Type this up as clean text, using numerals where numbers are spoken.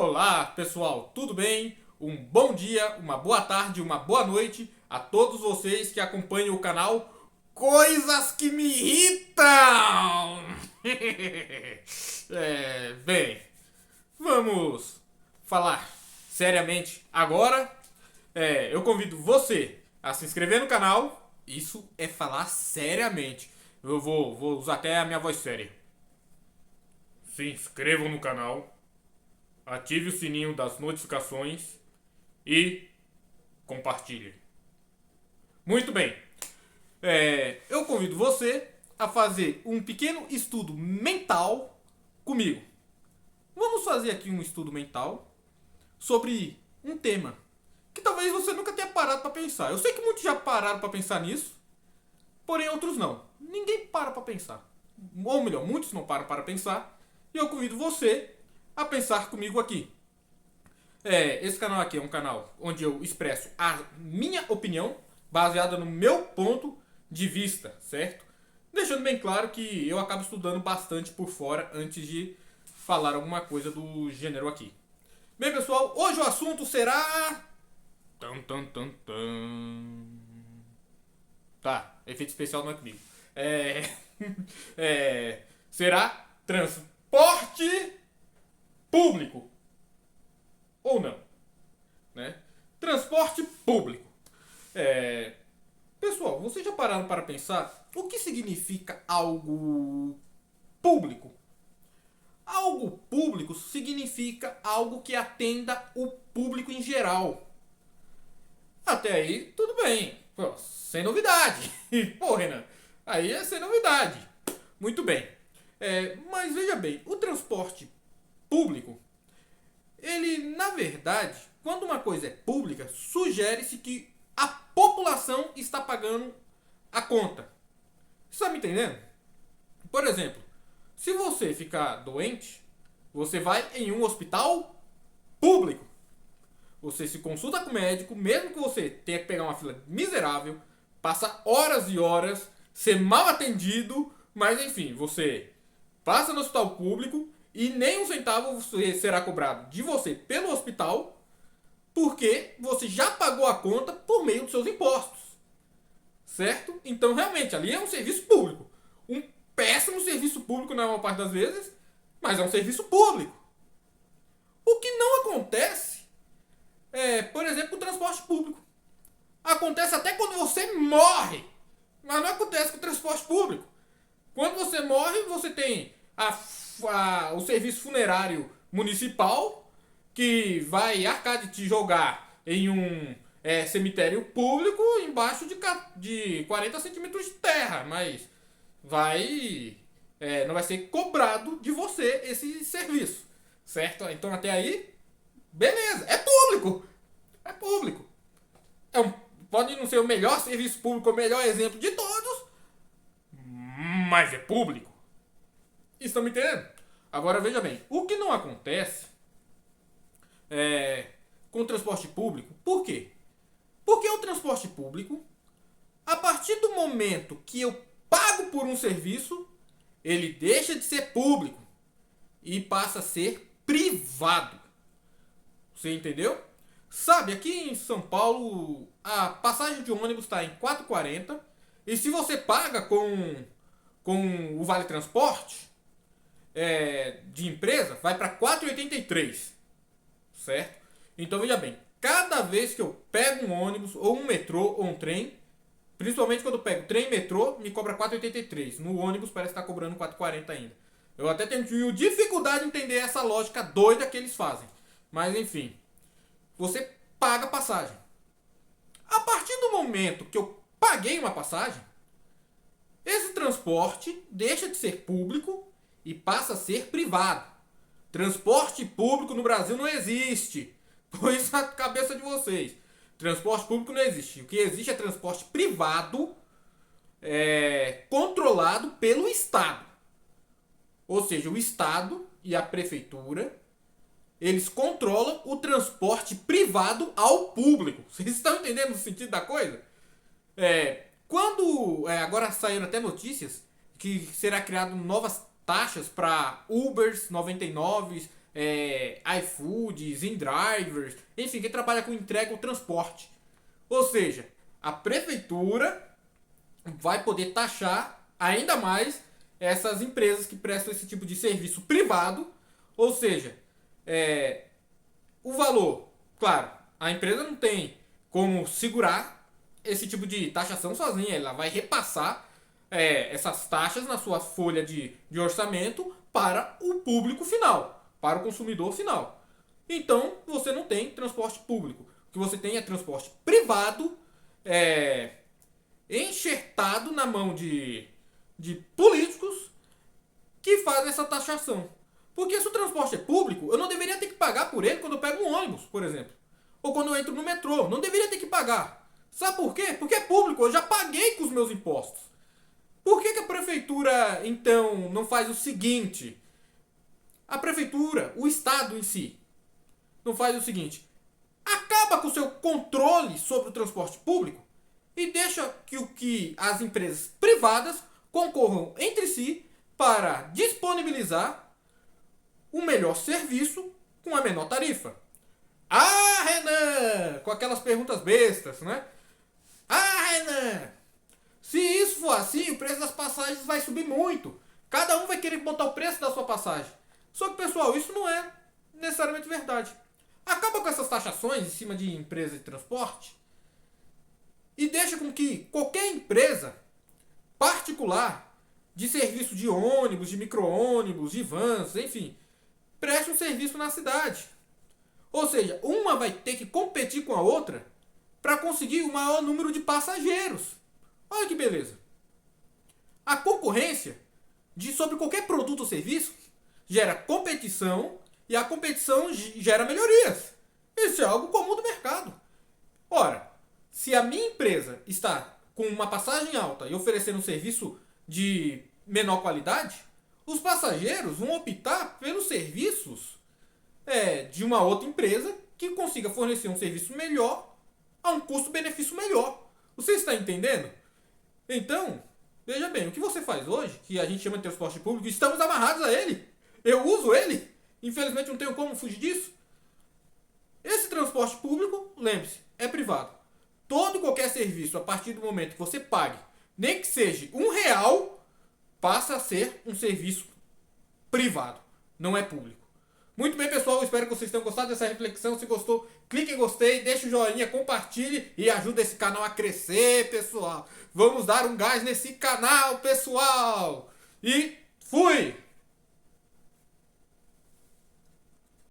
Olá, pessoal, tudo bem? Um bom dia, uma boa tarde, uma boa noite a todos vocês que acompanham o canal Coisas que me irritam! Bem, vamos falar seriamente agora. Eu convido você a se inscrever no canal. Isso é falar seriamente. Eu vou usar até a minha voz séria. Se inscrevam no canal, ative o sininho das notificações e compartilhe. Muito bem, eu convido você a fazer um pequeno estudo mental comigo. Vamos fazer aqui um estudo mental sobre um tema que talvez você nunca tenha parado para pensar. Eu sei que muitos já pararam para pensar nisso, porém outros não. Ninguém para para pensar. Ou melhor, muitos não param para pensar. E eu convido você a pensar comigo aqui. Esse canal aqui é um canal onde eu expresso a minha opinião baseada no meu ponto de vista, certo? Deixando bem claro que eu acabo estudando bastante por fora antes de falar alguma coisa do gênero aqui. Bem, pessoal, hoje o assunto será... Tá, efeito especial não é comigo. Será transporte público. Ou não, né? Transporte público. Pessoal, vocês já pararam para pensar o que significa algo público? Algo público significa algo que atenda o público em geral. Até aí, tudo bem. Pô, sem novidade. Pô, Renan, aí é sem novidade. Muito bem. Mas veja bem, o transporte público, ele, na verdade, quando uma coisa é pública, sugere-se que a população está pagando a conta. Você está me entendendo? Por exemplo, se você ficar doente, você vai em um hospital público. Você se consulta com o médico, mesmo que você tenha que pegar uma fila miserável, passar horas e horas, ser mal atendido, mas enfim, você passa no hospital público e nem um centavo será cobrado de você pelo hospital, porque você já pagou a conta por meio dos seus impostos. Certo? Então, realmente, ali é um serviço público. Um péssimo serviço público na maior parte das vezes, mas é um serviço público. O que não acontece por exemplo, o transporte público. Acontece até quando você morre, mas não acontece com o transporte público. Quando você morre, você tem o serviço funerário municipal, que vai arcar de te jogar em um cemitério público embaixo de 40 centímetros de terra, mas não vai ser cobrado de você esse serviço, certo? Então até aí, beleza, é público, é público. Pode não ser o melhor serviço público, o melhor exemplo de todos, mas é público. Estão me entendendo? Agora veja bem, o que não acontece com o transporte público, por quê? Porque o transporte público, a partir do momento que eu pago por um serviço, ele deixa de ser público e passa a ser privado. Você entendeu? Sabe, aqui em São Paulo, a passagem de ônibus está em R$ 4,40 e se você paga com o Vale Transporte de empresa, vai para R$ 4,83. Certo? Então veja bem, cada vez que eu pego um ônibus, ou um metrô, ou um trem, principalmente quando eu pego trem e metrô, me cobra 4,83. No ônibus parece estar cobrando 4,40 ainda. Eu até tenho dificuldade de entender essa lógica doida que eles fazem. Mas enfim, você paga a passagem. A partir do momento que eu paguei uma passagem, esse transporte deixa de ser público e passa a ser privado. Transporte público no Brasil não existe. Põe isso na cabeça de vocês. Transporte público não existe. O que existe é transporte privado, controlado pelo Estado. Ou seja, o Estado e a prefeitura, eles controlam o transporte privado ao público. Vocês estão entendendo o sentido da coisa? Agora saíram até notícias que será criado novas taxas para Ubers 99, iFoods, InDrivers, enfim, quem trabalha com entrega ou transporte. Ou seja, a prefeitura vai poder taxar ainda mais essas empresas que prestam esse tipo de serviço privado. Ou seja, o valor, claro, a empresa não tem como segurar esse tipo de taxação sozinha, ela vai repassar essas taxas na sua folha de orçamento para o público final, para o consumidor final. Então você não tem transporte público, o que você tem é transporte privado, enxertado na mão de políticos que fazem essa taxação. Porque se o transporte é público, eu não deveria ter que pagar por ele quando eu pego um ônibus, por exemplo. Ou quando eu entro no metrô. Não deveria ter que pagar. Sabe por quê? Porque é público, eu já paguei com os meus impostos. Por que a prefeitura, então, não faz o seguinte? A prefeitura, o Estado em si, não faz o seguinte. Acaba com o seu controle sobre o transporte público e deixa que as empresas privadas concorram entre si para disponibilizar o melhor serviço com a menor tarifa. Ah, Renan! Com aquelas perguntas bestas, né? Ah, Renan! Se isso for assim, o preço das passagens vai subir muito. Cada um vai querer botar o preço da sua passagem. Só que, pessoal, isso não é necessariamente verdade. Acaba com essas taxações em cima de empresas de transporte e deixa com que qualquer empresa particular de serviço de ônibus, de micro-ônibus, de vans, enfim, preste um serviço na cidade. Ou seja, uma vai ter que competir com a outra para conseguir o maior número de passageiros. Olha que beleza. A concorrência sobre qualquer produto ou serviço gera competição e a competição gera melhorias. Isso é algo comum do mercado. Ora, se a minha empresa está com uma passagem alta e oferecendo um serviço de menor qualidade, os passageiros vão optar pelos serviços de uma outra empresa que consiga fornecer um serviço melhor a um custo-benefício melhor. Você está entendendo? Então, veja bem, o que você faz hoje, que a gente chama de transporte público, estamos amarrados a ele. Eu uso ele. Infelizmente não tenho como fugir disso. Esse transporte público, lembre-se, é privado. Todo e qualquer serviço, a partir do momento que você pague, nem que seja R$1, passa a ser um serviço privado, não é público. Muito bem, pessoal, eu espero que vocês tenham gostado dessa reflexão. Se gostou, clique em gostei, deixa o joinha, compartilhe e ajuda esse canal a crescer, pessoal. Vamos dar um gás nesse canal, pessoal. E fui!